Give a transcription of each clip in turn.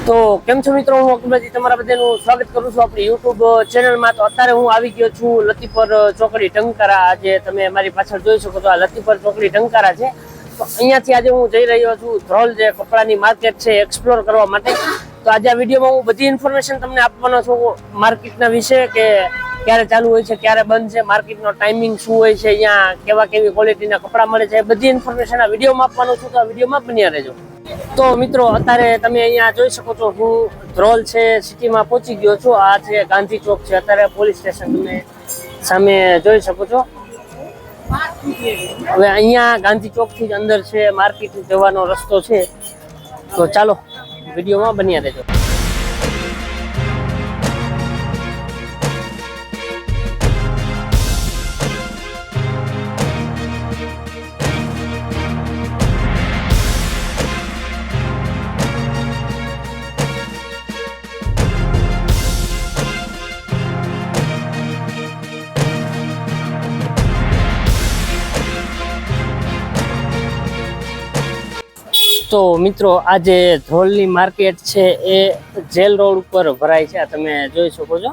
તો કેમ છો મિત્રો, હું અકબરજી તમારા બધાનું સ્વાગત કરું છું આપણી યુટ્યુબ ચેનલમાં। તો અત્યારે હું આવી ગયો છું લતીપર ચોકડી ટંકારા। આજે તમે મારી પાછળ જોઈ શકો છો આ લતીપર ચોકડી ટંકારા છે। તો અહીંયાથી આજે હું જઈ રહ્યો છું ધ્રોલ જે કપડાની માર્કેટ છે એક્સપ્લોર કરવા માટે। તો આજે આ વિડીયોમાં હું બધી ઇન્ફોર્મેશન તમને આપવાનો છું માર્કેટના વિશે, કે ક્યારે ચાલુ હોય છે, ક્યારે બંધ છે, માર્કેટનો ટાઈમિંગ શું હોય છે, અહીંયા કેવા કેવી ક્વોલિટીના કપડા મળે છે, બધી ઇન્ફોર્મેશન આ વિડીયોમાં આપવાનો છું। તો આ વિડીયોમાં બન્યા રહેજો। તો મિત્રો અત્યારે તમે અહીંયા જોઈ શકો છો હું ધ્રોલ છે સિટીમાં પહોંચી ગયો છું। આ છે ગાંધી ચોક છે, અત્યારે પોલીસ સ્ટેશન તમે સામે જોઈ શકો છો। હવે અહીંયા ગાંધી ચોક થી જ અંદર છે માર્કેટ જવાનો રસ્તો છે। તો ચાલો વિડીયોમાં બન્યા રહેજો। તો મિત્રો આ જે ધ્રોલની માર્કેટ છે એ જેલ રોડ ઉપર ભરાય છે। આ તમે જોઈ શકો છો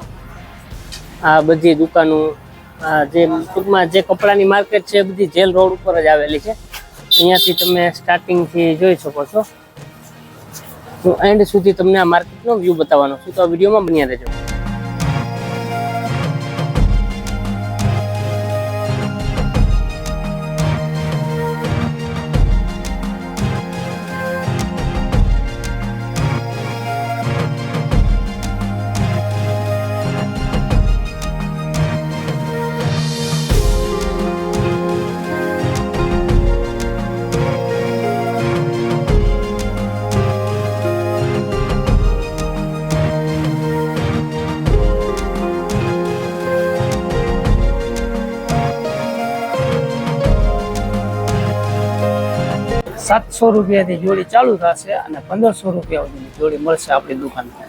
આ બધી દુકાનો, જે ટૂંકમાં જે કપડાની માર્કેટ છે એ બધી જેલ રોડ ઉપર જ આવેલી છે। અહીંયાથી તમે સ્ટાર્ટિંગથી જોઈ શકો છો। હું એન્ડ સુધી તમને આ માર્કેટનો વ્યૂ બતાવવાનો છું, તો આ વિડીયોમાં બન્યા રહેજો। ₹700 જોડી ચાલુ થશે અને ₹1500 સુધીની જોડી મળશે આપણી દુકાનમાં।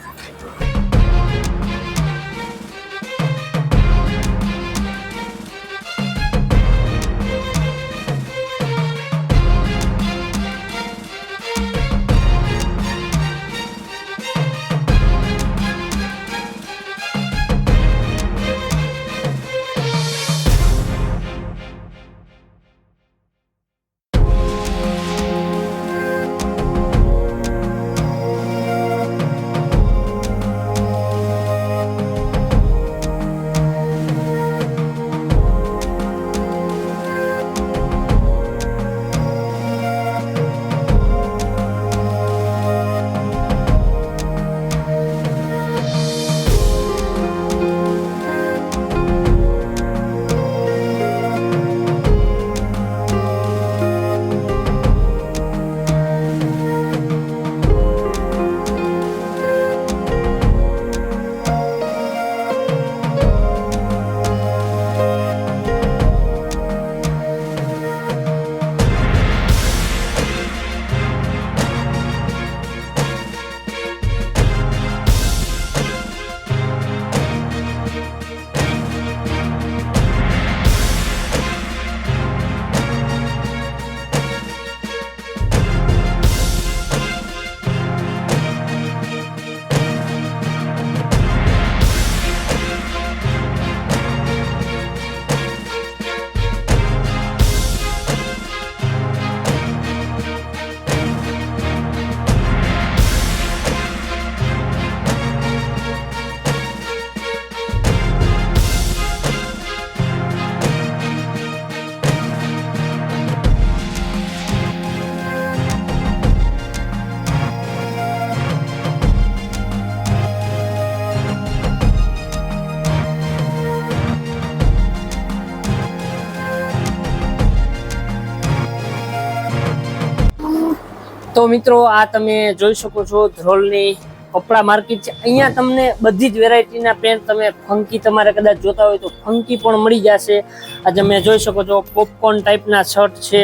તો મિત્રો આ તમે જોઈ શકો છો ધ્રોલની કપડા માર્કેટ છે। અહીંયા તમને બધી જ વેરાયટીના પેન્ટ, તમે ફંકી તમારે કદાચ જોતા હોય તો ફંકી પણ મળી જશે। આ તમે જોઈ શકો છો પોપકોર્ન ટાઈપના શર્ટ છે,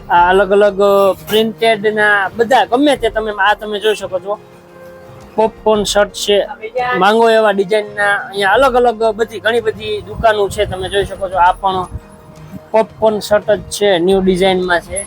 આ અલગ અલગ પ્રિન્ટેડના બધા ગમે તે તમે આ તમે જોઈ શકો છો પોપકોર્ન શર્ટ છે, માંગો એવા ડિઝાઇનના અહીંયા અલગ અલગ બધી ઘણી બધી દુકાનો છે। તમે જોઈ શકો છો આ પણ પોપકોર્ન શર્ટ જ છે, ન્યૂ ડિઝાઇનમાં છે।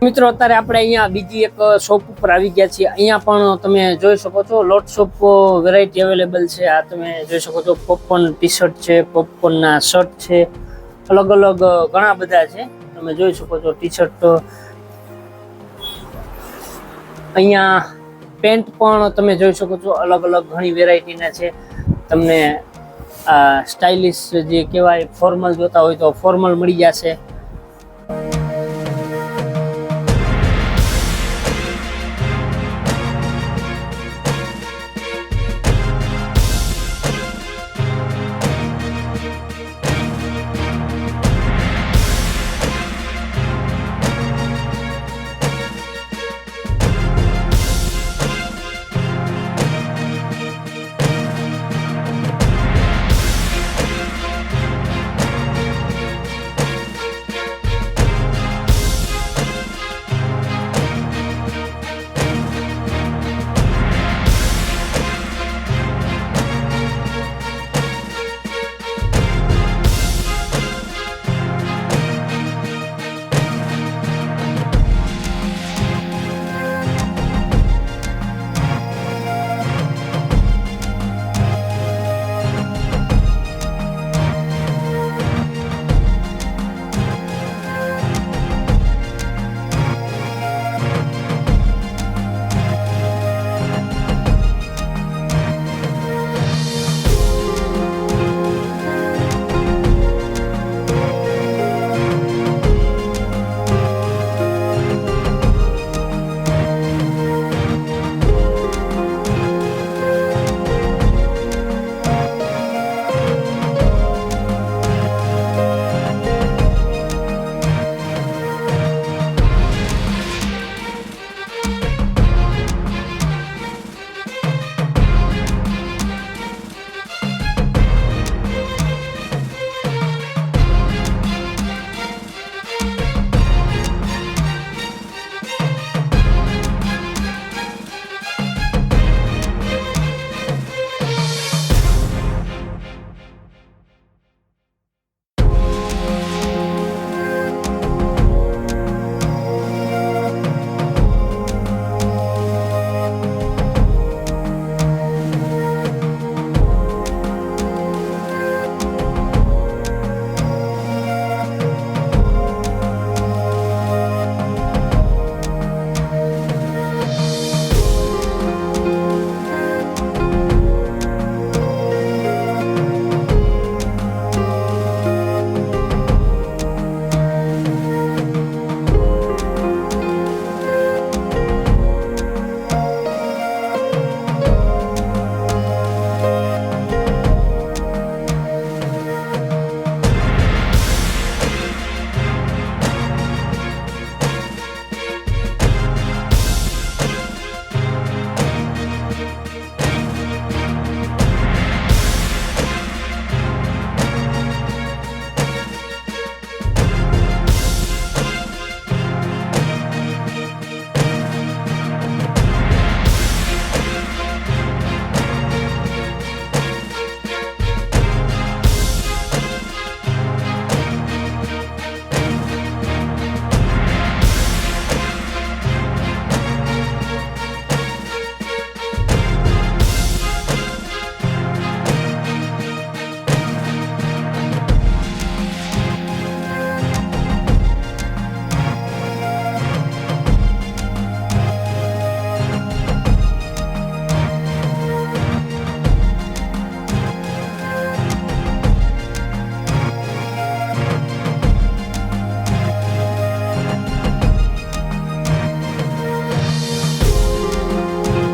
મિત્રો અત્યારે આપણે અહીંયા બીજી એક શોપ ઉપર આવી ગયા છીએ. અહીંયા પણ તમે જોઈ શકો છો લોટ્સ ઓફ વેરાયટી અવેલેબલ છે. આ તમે જોઈ શકો છો પોપકોર્ન ટી શર્ટ છે, પોપકોર્ન ના શર્ટ છે, અલગ અલગ ઘણા બધા છે. તમે જોઈ શકો છો ટી શર્ટ. અહીંયા પેન્ટ પણ તમે જોઈ શકો છો અલગ અલગ ઘણી વેરાયટીના છે. તમને સ્ટાઇલિશ જે કહેવાય ફોર્મલ જોતા હોય તો ફોર્મલ મળી જશે.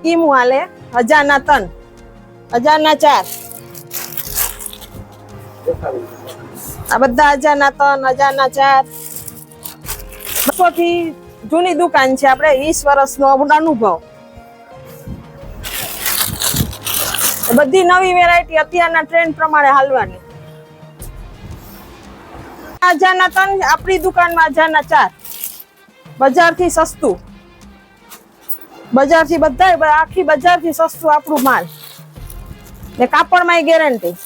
કેમ હાલે? 1000 ના 3, 1000 ના 4. આ બધા 1000 ના 3, 1000 ના 4. 200 થી જૂની દુકાન છે, આપણે 20 વર્ષનો અનુભવ. બધી નવી વેરાયટી અત્યારના ટ્રેન્ડ પ્રમાણે હાલવાની. 1000 ના 3 આપણી દુકાનમાં 1000 ના 4. બજારથી સસ્તું, બજારથી બધા આખી બજારથી સસ્તું આપણું માલ ને કાપડમાં ગેરંટી.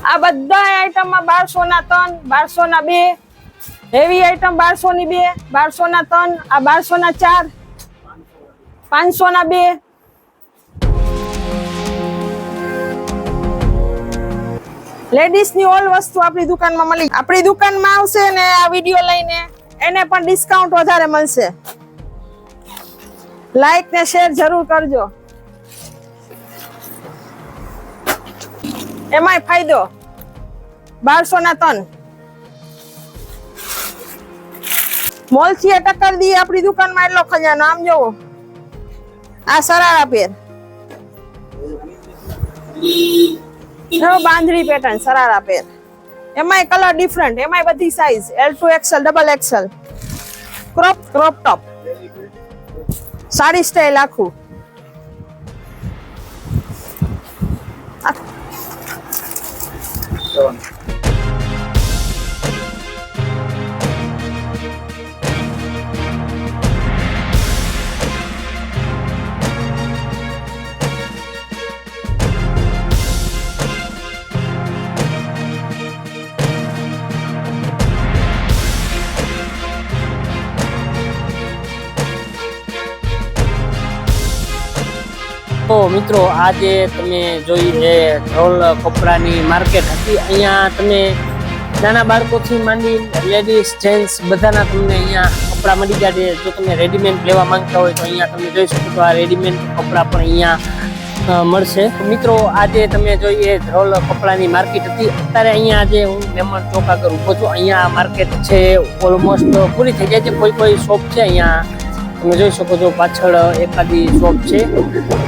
આ બધા આઈટમમાં 1200 ના 3, 1200 ના 2, હેવી આઈટમ 1200 ની 2, 1200 ના 3, આ 1200 ના 4, 500 ના 2. લેડીઝ ની ઓલ વસ્તુ આપણી દુકાનમાં મળી. આપણી દુકાનમાં આવશે ને આ વિડીયો લઈને એને પણ ડિસ્કાઉન્ટ વધારે મળશે. લાઈક ને શેર જરૂર કરજો. એમાંય ફાયદો 1200 ના 3. મોલ થી ટક્કર દી આપણી દુકાનમાં એટલો ખજાનો. આમ જોવો, આ સરારા પેર બાંધણી પેટર્ન સરારા પેર. એમાંય કલર ડિફરન્ટ, એમાંય બધી size L2 XL double XL. Crop top sari style આખું. તો મિત્રો આજે તમે જોઈ છે ધ્રોલ કપડાની માર્કેટ હતી. અહીંયા તમે નાના બાળકોથી માંડી લેડીઝ જેન્ટ્સ બધાના તમને અહીંયા કપડા મળી જાય છે. જો તમે રેડીમેડ લેવા માંગતા હોય તો અહીંયા તમે જોઈ શકો તો આ રેડીમેડ કપડા પણ અહીંયા મળશે. મિત્રો આજે તમે જોઈએ ધ્રોલ કપડાની માર્કેટ હતી. અત્યારે અહીંયા આજે હું મેમણ ચોક આગળ ઊભો છું. અહીંયા માર્કેટ છે ઓલમોસ્ટ પૂરી થઈ જાય છે. કોઈ કોઈ શોપ છે અહીંયા તમે જોઈ શકો છો, પાછળ એકાદી શોપ છે.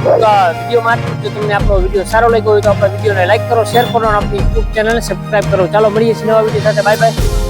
તો આ વિડીયોમાં જો તમને આપણો વિડીયો સારો લાગ્યો હોય તો આપણા વિડીયોને લાઈક કરો, શેર કરો અને આપણી યુટ્યુબ ચેનલને સબસ્ક્રાઈબ કરો. ચાલો મળીએ છીએ નવા વિડીયો સાથે. Bye bye.